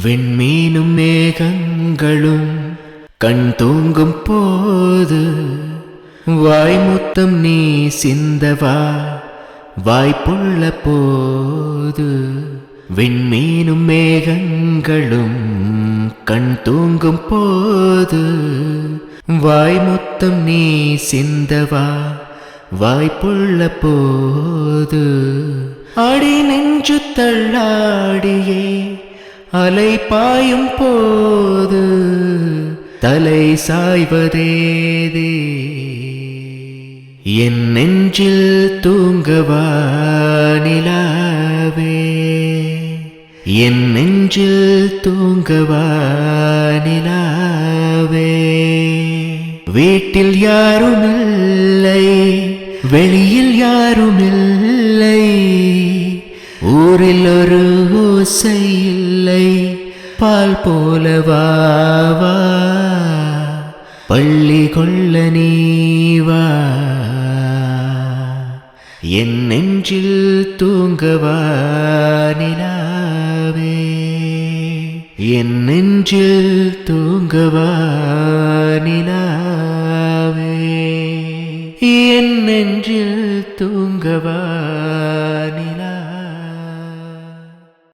விண்மீனும் மேகங்களும் கண் தூங்கும் போது வாய்முத்தம் நீ சிந்தவா வாய்ப்புள்ள போது. விண்மீனும் மேகங்களும் கண் தூங்கும் போது வாய்முத்தம் நீ சிந்தவா வாய்ப்புள்ள போது. அடி நெஞ்சு தள்ளாடியே அலை பாயும் போது தலை சாய்வதேதே. என் நெஞ்சில் தூங்கவா நிலாவே, என் நெஞ்சில் தூங்கவா நிலாவே. வீட்டில் யாருமில்லை, வெளியில் யாருமில்லை, ஊரில் ஒரு ஓசை இல்லை, பால் போலவா வா பள்ளி கொள்ள நீவா. என் நெஞ்சில் தூங்கவா நிலாவே, என் நெஞ்சில் தூங்கவா நிலாவே, என் நெஞ்சில் தூங்கவா